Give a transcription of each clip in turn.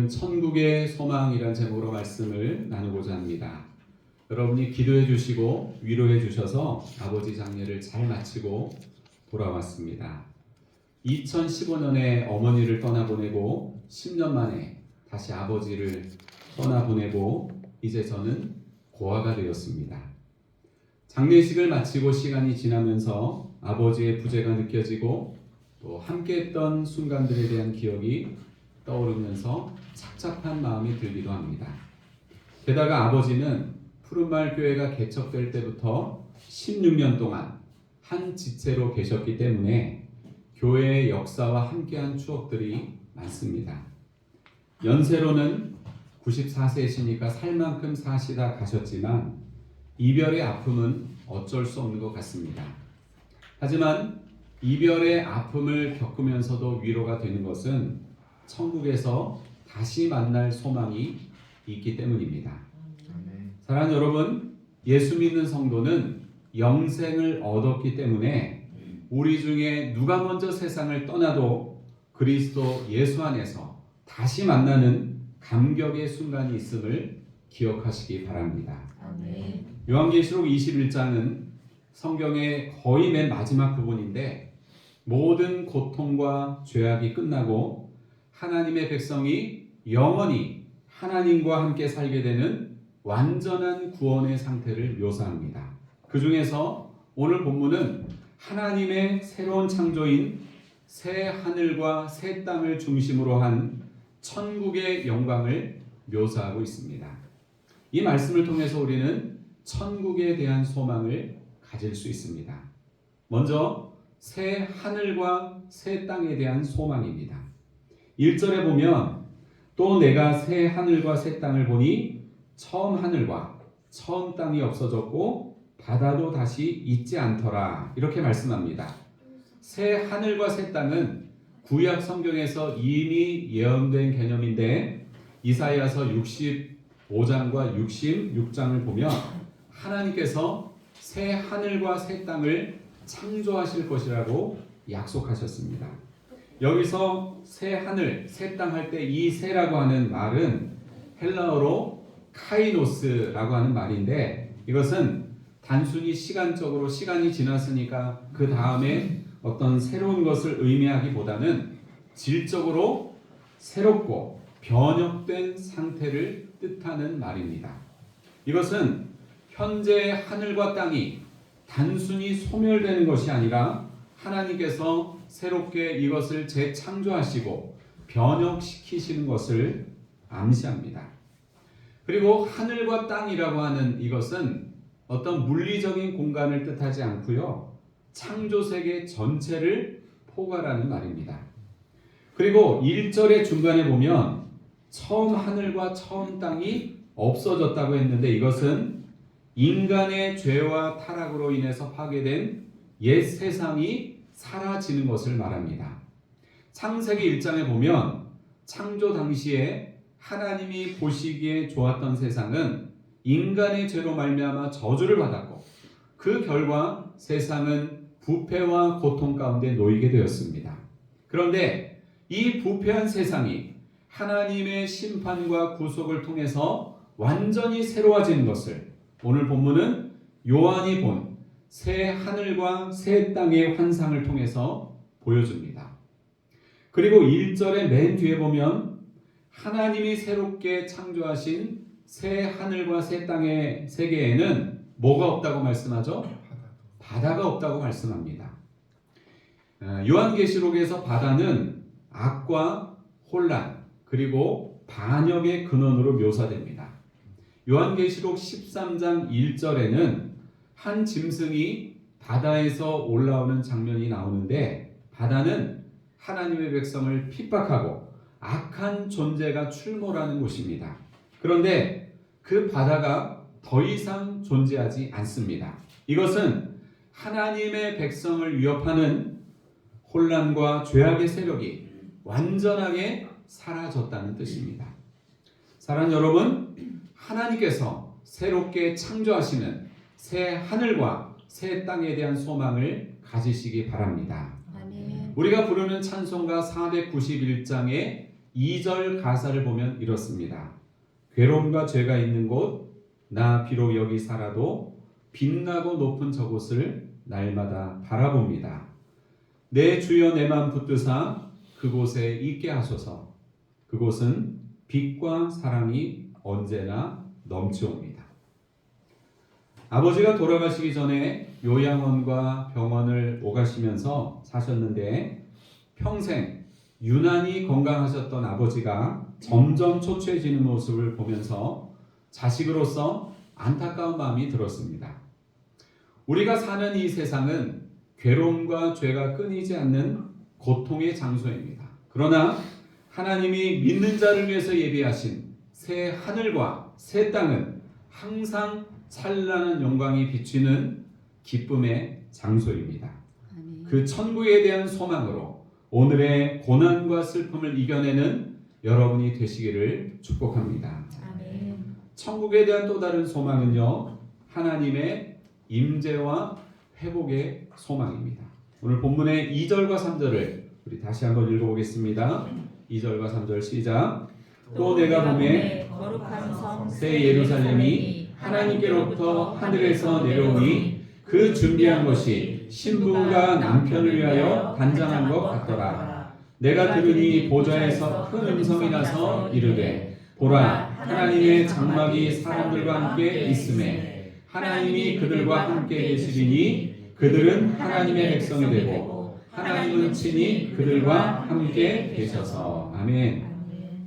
천국의 소망이란 제목으로 말씀을 나누고자 합니다. 여러분이 기도해 주시고 위로해 주셔서 아버지 장례를 잘 마치고 돌아왔습니다. 2015년에 어머니를 떠나보내고 10년 만에 다시 아버지를 떠나보내고 이제 저는 고아가 되었습니다. 장례식을 마치고 시간이 지나면서 아버지의 부재가 느껴지고 또 함께했던 순간들에 대한 기억이 떠오르면서 착잡한 마음이 들기도 합니다. 게다가 아버지는 푸른마을 교회가 개척될 때부터 16년 동안 한 지체로 계셨기 때문에 교회의 역사와 함께한 추억들이 많습니다. 연세로는 94세이시니까 살 만큼 사시다 가셨지만 이별의 아픔은 어쩔 수 없는 것 같습니다. 하지만 이별의 아픔을 겪으면서도 위로가 되는 것은 천국에서 다시 만날 소망이 있기 때문입니다. 사랑하는 여러분, 예수 믿는 성도는 영생을 얻었기 때문에 우리 중에 누가 먼저 세상을 떠나도 그리스도 예수 안에서 다시 만나는 감격의 순간이 있음을 기억하시기 바랍니다. 아멘. 요한계시록 21장은 성경의 거의 맨 마지막 부분인데 모든 고통과 죄악이 끝나고 하나님의 백성이 영원히 하나님과 함께 살게 되는 완전한 구원의 상태를 묘사합니다. 그 중에서 오늘 본문은 하나님의 새로운 창조인 새 하늘과 새 땅을 중심으로 한 천국의 영광을 묘사하고 있습니다. 이 말씀을 통해서 우리는 천국에 대한 소망을 가질 수 있습니다. 먼저 새 하늘과 새 땅에 대한 소망입니다. 1절에 보면 또 내가 새 하늘과 새 땅을 보니 처음 하늘과 처음 땅이 없어졌고 바다도 다시 있지 않더라 이렇게 말씀합니다. 새 하늘과 새 땅은 구약 성경에서 이미 예언된 개념인데 이사야서 65장과 66장을 보면 하나님께서 새 하늘과 새 땅을 창조하실 것이라고 약속하셨습니다. 여기서 새 하늘, 새 땅 할 때 이 새라고 하는 말은 헬라어로 카이노스라고 하는 말인데 이것은 단순히 시간적으로 시간이 지났으니까 그 다음에 어떤 새로운 것을 의미하기보다는 질적으로 새롭고 변혁된 상태를 뜻하는 말입니다. 이것은 현재 하늘과 땅이 단순히 소멸되는 것이 아니라 하나님께서 새롭게 이것을 재창조하시고 변혁시키시는 것을 암시합니다. 그리고 하늘과 땅이라고 하는 이것은 어떤 물리적인 공간을 뜻하지 않고요. 창조세계 전체를 포괄하는 말입니다. 그리고 1절의 중간에 보면 처음 하늘과 처음 땅이 없어졌다고 했는데 이것은 인간의 죄와 타락으로 인해서 파괴된 옛 세상이 사라지는 것을 말합니다. 창세기 1장에 보면 창조 당시에 하나님이 보시기에 좋았던 세상은 인간의 죄로 말미암아 저주를 받았고 그 결과 세상은 부패와 고통 가운데 놓이게 되었습니다. 그런데 이 부패한 세상이 하나님의 심판과 구속을 통해서 완전히 새로워지는 것을 오늘 본문은 요한이 본 새 하늘과 새 땅의 환상을 통해서 보여줍니다. 그리고 1절의 맨 뒤에 보면 하나님이 새롭게 창조하신 새 하늘과 새 땅의 세계에는 뭐가 없다고 말씀하죠? 바다가 없다고 말씀합니다. 요한계시록에서 바다는 악과 혼란 그리고 반역의 근원으로 묘사됩니다. 요한계시록 13장 1절에는 한 짐승이 바다에서 올라오는 장면이 나오는데 바다는 하나님의 백성을 핍박하고 악한 존재가 출몰하는 곳입니다. 그런데 그 바다가 더 이상 존재하지 않습니다. 이것은 하나님의 백성을 위협하는 혼란과 죄악의 세력이 완전하게 사라졌다는 뜻입니다. 사랑하는 여러분, 하나님께서 새롭게 창조하시는 새 하늘과 새 땅에 대한 소망을 가지시기 바랍니다. 아멘. 우리가 부르는 찬송가 491장의 2절 가사를 보면 이렇습니다. 괴로움과 죄가 있는 곳 나 비록 여기 살아도 빛나고 높은 저곳을 날마다 바라봅니다. 내 주여 내 맘 붙드사 그곳에 있게 하소서. 그곳은 빛과 사랑이 언제나 넘치옵니다. 아버지가 돌아가시기 전에 요양원과 병원을 오가시면서 사셨는데 평생 유난히 건강하셨던 아버지가 점점 초췌해지는 모습을 보면서 자식으로서 안타까운 마음이 들었습니다. 우리가 사는 이 세상은 괴로움과 죄가 끊이지 않는 고통의 장소입니다. 그러나 하나님이 믿는 자를 위해서 예비하신 새 하늘과 새 땅은 항상 찬란한 영광이 비치는 기쁨의 장소입니다. 그 천국에 대한 소망으로 오늘의 고난과 슬픔을 이겨내는 여러분이 되시기를 축복합니다. 아멘. 천국에 대한 또 다른 소망은요, 하나님의 임재와 회복의 소망입니다. 오늘 본문의 2절과 3절을 우리 다시 한번 읽어보겠습니다. 2절과 3절 시작. 또 내가 보매 거룩한 성 새 예루살렘이 하나님께로부터 하늘에서 내려오니 그 준비한 것이 신부가 남편을 위하여 단장한 것 같더라. 내가 들으니 보좌에서 큰 음성이 나서 이르되 보라 하나님의 장막이 사람들과 함께 있음에 하나님이 그들과 함께 계시리니 그들은 하나님의 백성이 되고 하나님은 친히 그들과 함께 계셔서. 아멘.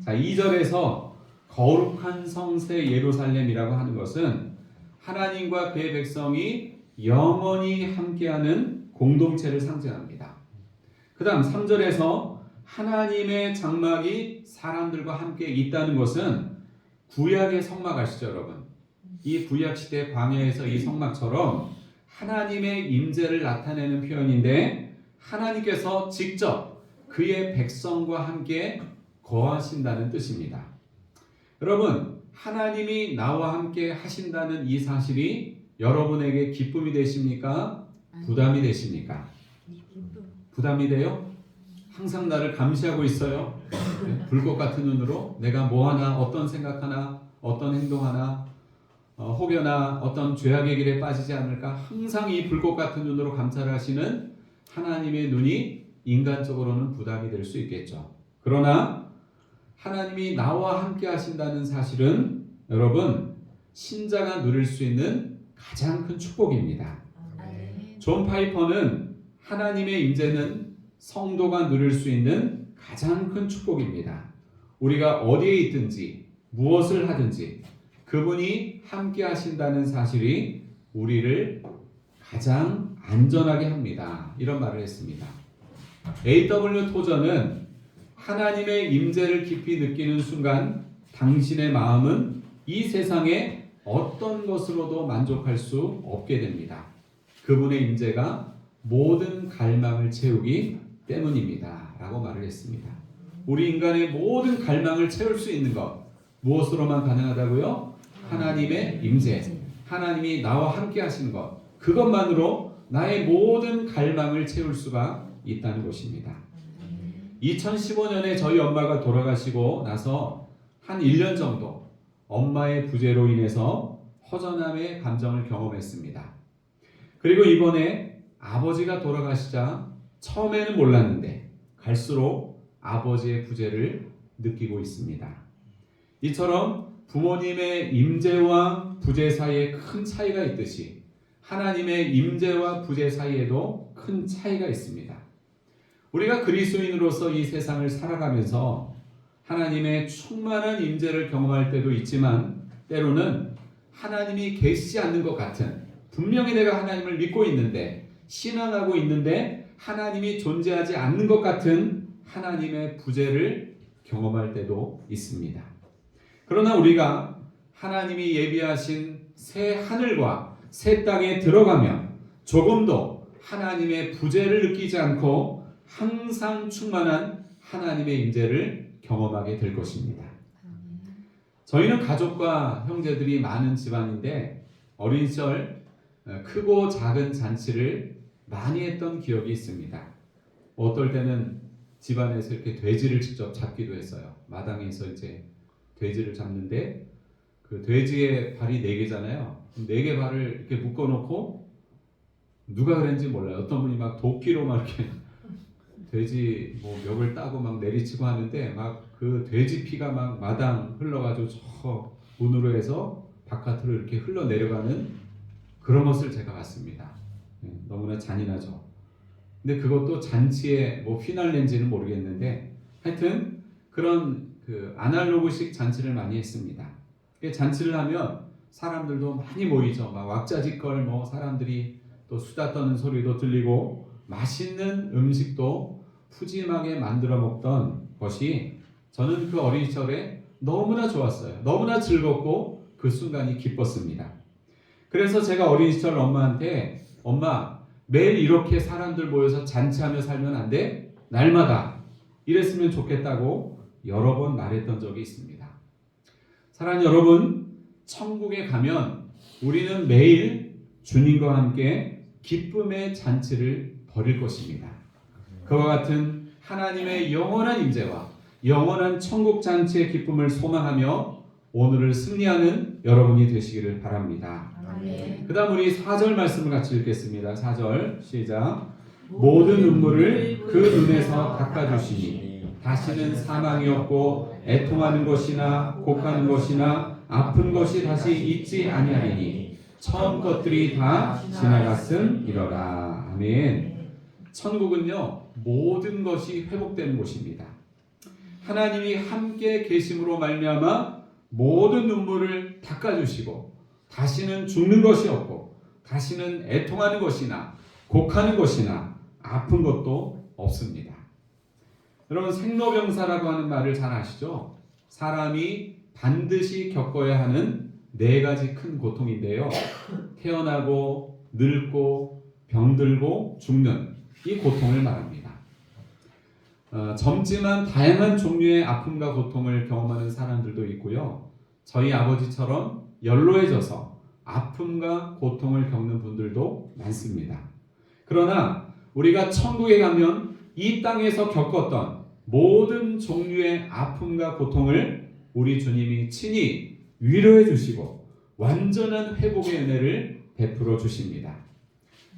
자, 2절에서 거룩한 성새 예루살렘이라고 하는 것은 하나님과 그의 백성이 영원히 함께하는 공동체를 상징합니다. 그 다음 3절에서 하나님의 장막이 사람들과 함께 있다는 것은 구약의 성막 아시죠 여러분? 이 구약시대 광야에서 이 성막처럼 하나님의 임재를 나타내는 표현인데 하나님께서 직접 그의 백성과 함께 거하신다는 뜻입니다. 여러분, 하나님이 나와 함께 하신다는 이 사실이 여러분에게 기쁨이 되십니까? 부담이 되십니까? 부담이 돼요? 항상 나를 감시하고 있어요. 불꽃 같은 눈으로 내가 뭐 하나, 어떤 생각하나, 어떤 행동하나, 혹여나 어떤 죄악의 길에 빠지지 않을까 항상 이 불꽃 같은 눈으로 감찰하시는 하나님의 눈이 인간적으로는 부담이 될 수 있겠죠. 그러나 하나님이 나와 함께 하신다는 사실은 여러분 신자가 누릴 수 있는 가장 큰 축복입니다. 존 파이퍼는 하나님의 임재는 성도가 누릴 수 있는 가장 큰 축복입니다. 우리가 어디에 있든지 무엇을 하든지 그분이 함께 하신다는 사실이 우리를 가장 안전하게 합니다. 이런 말을 했습니다. A.W. 토저는 하나님의 임재를 깊이 느끼는 순간 당신의 마음은 이 세상에 어떤 것으로도 만족할 수 없게 됩니다. 그분의 임재가 모든 갈망을 채우기 때문입니다. 라고 말을 했습니다. 우리 인간의 모든 갈망을 채울 수 있는 것 무엇으로만 가능하다고요? 하나님의 임재, 하나님이 나와 함께 하시는 것, 그것만으로 나의 모든 갈망을 채울 수가 있다는 것입니다. 2015년에 저희 엄마가 돌아가시고 나서 한 1년 정도 엄마의 부재로 인해서 허전함의 감정을 경험했습니다. 그리고 이번에 아버지가 돌아가시자 처음에는 몰랐는데 갈수록 아버지의 부재를 느끼고 있습니다. 이처럼 부모님의 임재와 부재 사이에 큰 차이가 있듯이 하나님의 임재와 부재 사이에도 큰 차이가 있습니다. 우리가 그리스도인으로서 이 세상을 살아가면서 하나님의 충만한 임재를 경험할 때도 있지만 때로는 하나님이 계시지 않는 것 같은, 분명히 내가 하나님을 믿고 있는데 신앙하고 있는데 하나님이 존재하지 않는 것 같은 하나님의 부재를 경험할 때도 있습니다. 그러나 우리가 하나님이 예비하신 새 하늘과 새 땅에 들어가면 조금도 하나님의 부재를 느끼지 않고 항상 충만한 하나님의 임재를 경험하게 될 것입니다. 저희는 가족과 형제들이 많은 집안인데 어린 시절 크고 작은 잔치를 많이 했던 기억이 있습니다. 어떨 때는 집안에서 이렇게 돼지를 직접 잡기도 했어요. 마당에서 이제 돼지를 잡는데 그 돼지의 발이 4개잖아요. 4개 발을 이렇게 묶어놓고 누가 그랬는지 몰라요. 어떤 분이 막 도끼로 막 이렇게 돼지 뭐 멱을 따고 막 내리치고 하는데 막 그 돼지 피가 막 마당 흘러가지고 저 문으로 해서 바깥으로 이렇게 흘러 내려가는 그런 것을 제가 봤습니다. 너무나 잔인하죠. 근데 그것도 잔치의 뭐 휘날렌지는 모르겠는데 하여튼 그런 그 아날로그식 잔치를 많이 했습니다. 잔치를 하면 사람들도 많이 모이죠. 막 왁자지껄 뭐 사람들이 또 수다 떠는 소리도 들리고 맛있는 음식도 푸짐하게 만들어 먹던 것이 저는 그 어린 시절에 너무나 좋았어요. 너무나 즐겁고 그 순간이 기뻤습니다. 그래서 제가 어린 시절 엄마한테 엄마 매일 이렇게 사람들 모여서 잔치하며 살면 안 돼? 날마다 이랬으면 좋겠다고 여러 번 말했던 적이 있습니다. 사랑하는 여러분, 천국에 가면 우리는 매일 주님과 함께 기쁨의 잔치를 벌일 것입니다. 그와 같은 하나님의 영원한 임재와 영원한 천국 잔치의 기쁨을 소망하며 오늘을 승리하는 여러분이 되시기를 바랍니다. 그 다음 우리 4절 말씀을 같이 읽겠습니다. 4절 시작. 모든 눈물을 그 눈에서 닦아주시니 다시는 사망이 없고 애통하는 것이나 곡하는 것이나 아픈 것이 다시 있지 아니하리니 처음 것들이 다 지나갔음이러라. 아멘. 천국은요 모든 것이 회복되는 곳입니다. 하나님이 함께 계심으로 말미암아 모든 눈물을 닦아주시고 다시는 죽는 것이 없고 다시는 애통하는 것이나 곡하는 것이나 아픈 것도 없습니다. 여러분 생로병사라고 하는 말을 잘 아시죠? 사람이 반드시 겪어야 하는 4가지 큰 고통인데요. 태어나고 늙고 병들고 죽는 이 고통을 말합니다. 젊지만 다양한 종류의 아픔과 고통을 경험하는 사람들도 있고요. 저희 아버지처럼 연로해져서 아픔과 고통을 겪는 분들도 많습니다. 그러나 우리가 천국에 가면 이 땅에서 겪었던 모든 종류의 아픔과 고통을 우리 주님이 친히 위로해 주시고 완전한 회복의 은혜를 베풀어 주십니다.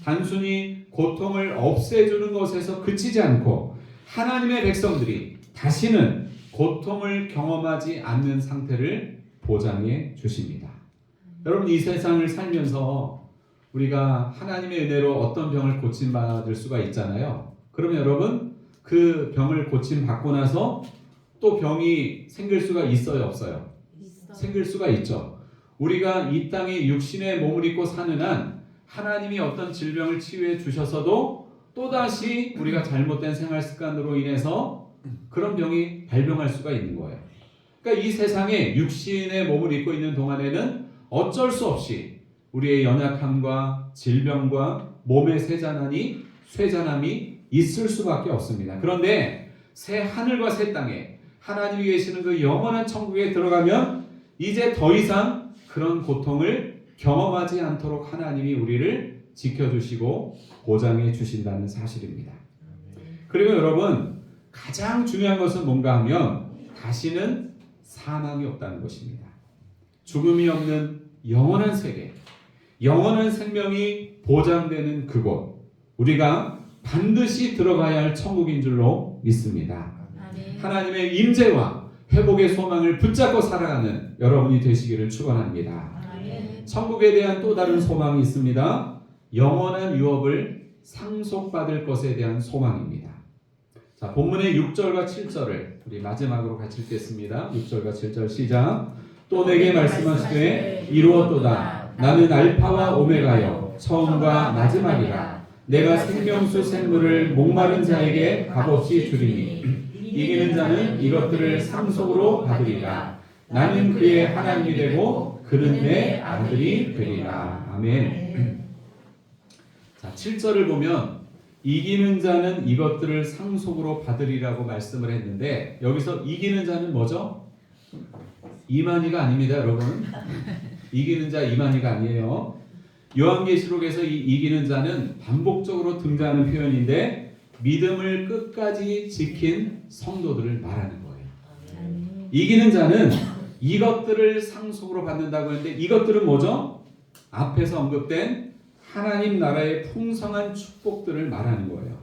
단순히 고통을 없애주는 것에서 그치지 않고 하나님의 백성들이 다시는 고통을 경험하지 않는 상태를 보장해 주십니다. 여러분 이 세상을 살면서 우리가 하나님의 은혜로 어떤 병을 고침받을 수가 있잖아요. 그러면 여러분 그 병을 고침받고 나서 또 병이 생길 수가 있어요 없어요? 생길 수가 있죠. 우리가 이 땅에 육신의 몸을 입고 사는 한 하나님이 어떤 질병을 치유해 주셔서도 또다시 우리가 잘못된 생활 습관으로 인해서 그런 병이 발병할 수가 있는 거예요. 그러니까 이 세상에 육신의 몸을 입고 있는 동안에는 어쩔 수 없이 우리의 연약함과 질병과 몸의 쇠잔함이 있을 수밖에 없습니다. 그런데 새 하늘과 새 땅에 하나님이 계시는 그 영원한 천국에 들어가면 이제 더 이상 그런 고통을 경험하지 않도록 하나님이 우리를 지켜주시고 보장해 주신다는 사실입니다. 그리고 여러분 가장 중요한 것은 뭔가 하면 다시는 사망이 없다는 것입니다. 죽음이 없는 영원한 세계, 영원한 생명이 보장되는 그곳, 우리가 반드시 들어가야 할 천국인 줄로 믿습니다. 하나님의 임재와 회복의 소망을 붙잡고 살아가는 여러분이 되시기를 축원합니다. 천국에 대한 또 다른 소망이 있습니다. 영원한 유업을 상속받을 것에 대한 소망입니다. 자, 본문의 6절과 7절을 우리 마지막으로 같이 읽겠습니다. 6절과 7절 시작. 또 내게 말씀하시되 이루었도다. 나는 알파와 오메가요 처음과 마지막이라. 내가 생명수 샘물을 목마른 자에게 값없이 주리니 이기는 자는 이것들을 상속으로 받으리라. 나는 그의 하나님이 되고 그는 내 아들이 되리라. 아멘. 자, 7절을 보면 이기는 자는 이것들을 상속으로 받으리라고 말씀을 했는데 여기서 이기는 자는 뭐죠? 이만희가 아닙니다, 여러분. 이기는 자 이만희가 아니에요. 요한계시록에서 이 이기는 자는 반복적으로 등장하는 표현인데 믿음을 끝까지 지킨 성도들을 말하는 거예요. 이기는 자는 이것들을 상속으로 받는다고 했는데 이것들은 뭐죠? 앞에서 언급된 하나님 나라의 풍성한 축복들을 말하는 거예요.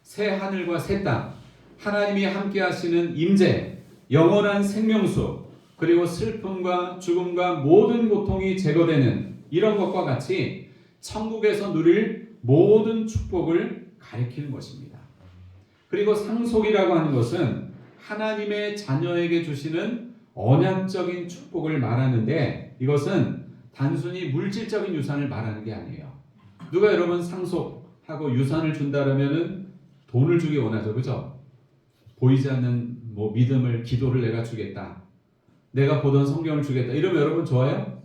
새 하늘과 새 땅, 하나님이 함께 하시는 임재, 영원한 생명수, 그리고 슬픔과 죽음과 모든 고통이 제거되는 이런 것과 같이 천국에서 누릴 모든 축복을 가리키는 것입니다. 그리고 상속이라고 하는 것은 하나님의 자녀에게 주시는 언약적인 축복을 말하는데 이것은 단순히 물질적인 유산을 말하는 게 아니에요. 누가 여러분 상속하고 유산을 준다라면은 돈을 주기 원하죠, 그죠? 보이지 않는 뭐 믿음을, 기도를 내가 주겠다, 내가 보던 성경을 주겠다, 이러면 여러분 좋아요?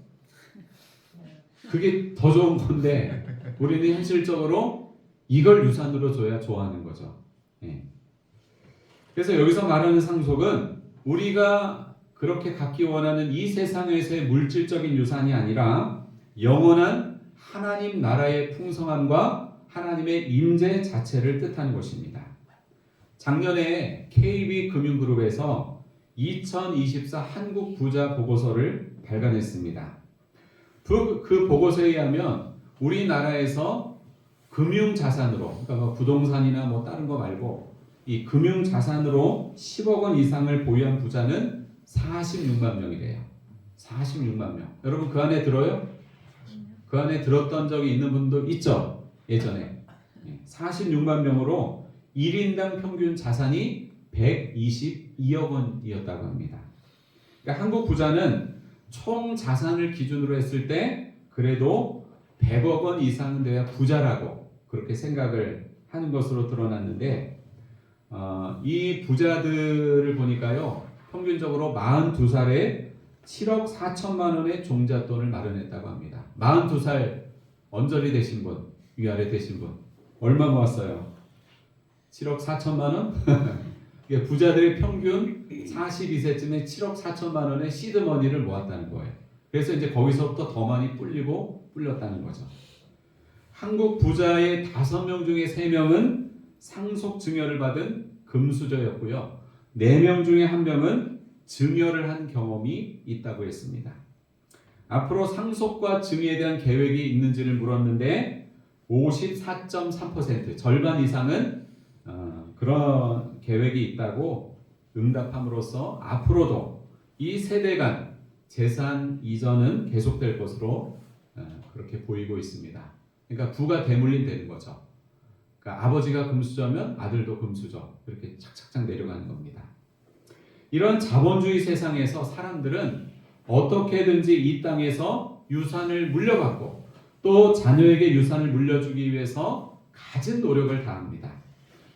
그게 더 좋은 건데 우리는 현실적으로 이걸 유산으로 줘야 좋아하는 거죠. 예. 그래서 여기서 말하는 상속은 우리가 그렇게 갖기 원하는 이 세상에서의 물질적인 유산이 아니라 영원한 하나님 나라의 풍성함과 하나님의 임재 자체를 뜻하는 것입니다. 작년에 KB금융그룹에서 2024 한국 부자 보고서를 발간했습니다. 그 보고서에 의하면 우리나라에서 금융자산으로, 그러니까 부동산이나 뭐 다른 거 말고 이 금융자산으로 10억 원 이상을 보유한 부자는 46만 명이래요. 46만 명. 여러분 그 안에 들어요? 그 안에 들었던 적이 있는 분도 있죠? 예전에. 46만 명으로 1인당 평균 자산이 122억 원이었다고 합니다. 그러니까 한국 부자는 총 자산을 기준으로 했을 때 그래도 100억 원 이상은 돼야 부자라고 그렇게 생각을 하는 것으로 드러났는데 이 부자들을 보니까요, 평균적으로 42살에 7억 4천만 원의 종잣돈을 마련했다고 합니다. 42살 언저리 되신 분, 위아래 되신 분 얼마 모았어요? 7억 4천만 원? 부자들의 평균 42세쯤에 7억 4천만 원의 시드머니를 모았다는 거예요. 그래서 이제 거기서부터 더 많이 불렸다는 거죠. 한국 부자의 5명 중에 3명은 상속 증여를 받은 금수저였고요. 4명 중에 1명은 증여를 한 경험이 있다고 했습니다. 앞으로 상속과 증여에 대한 계획이 있는지를 물었는데 54.3%, 절반 이상은 그런 계획이 있다고 응답함으로써 앞으로도 이 세대 간 재산 이전은 계속될 것으로 그렇게 보이고 있습니다. 그러니까 부가 대물림 되는 거죠. 그러니까 아버지가 금수저면 아들도 금수저, 이렇게 착착착 내려가는 겁니다. 이런 자본주의 세상에서 사람들은 어떻게든지 이 땅에서 유산을 물려받고 또 자녀에게 유산을 물려주기 위해서 갖은 노력을 다합니다.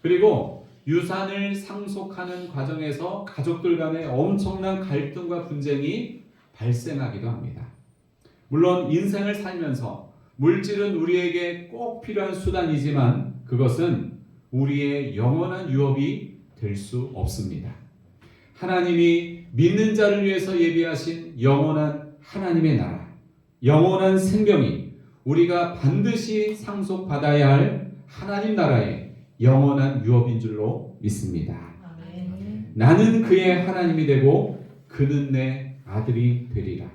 그리고 유산을 상속하는 과정에서 가족들 간의 엄청난 갈등과 분쟁이 발생하기도 합니다. 물론 인생을 살면서 물질은 우리에게 꼭 필요한 수단이지만 그것은 우리의 영원한 유업이 될 수 없습니다. 하나님이 믿는 자를 위해서 예비하신 영원한 하나님의 나라, 영원한 생명이 우리가 반드시 상속받아야 할 하나님 나라의 영원한 유업인 줄로 믿습니다. 아멘. 나는 그의 하나님이 되고 그는 내 아들이 되리라.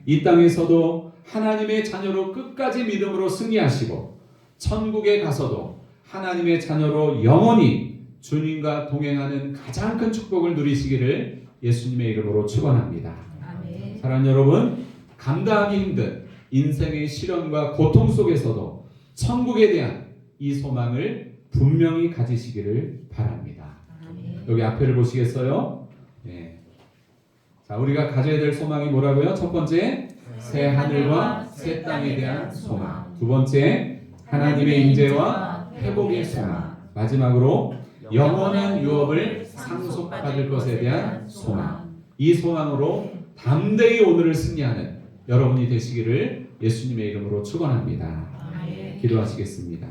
이 땅에서도 하나님의 자녀로 끝까지 믿음으로 승리하시고 천국에 가서도 하나님의 자녀로 영원히 주님과 동행하는 가장 큰 축복을 누리시기를 예수님의 이름으로 축원합니다. 아멘. 사랑하는 여러분, 감당하기 힘든 인생의 시련과 고통 속에서도 천국에 대한 이 소망을 분명히 가지시기를 바랍니다. 아멘. 여기 앞에를 보시겠어요? 네. 자, 우리가 가져야 될 소망이 뭐라고요? 첫 번째, 새 하늘과 새 땅에 대한 소망. 두 번째, 하나님의 임재와 회복의 소망. 마지막으로 영원한 유업을 상속받을 것에 대한 소망. 이 소망으로 담대히 오늘을 승리하는 여러분이 되시기를 예수님의 이름으로 축원합니다. 기도하시겠습니다.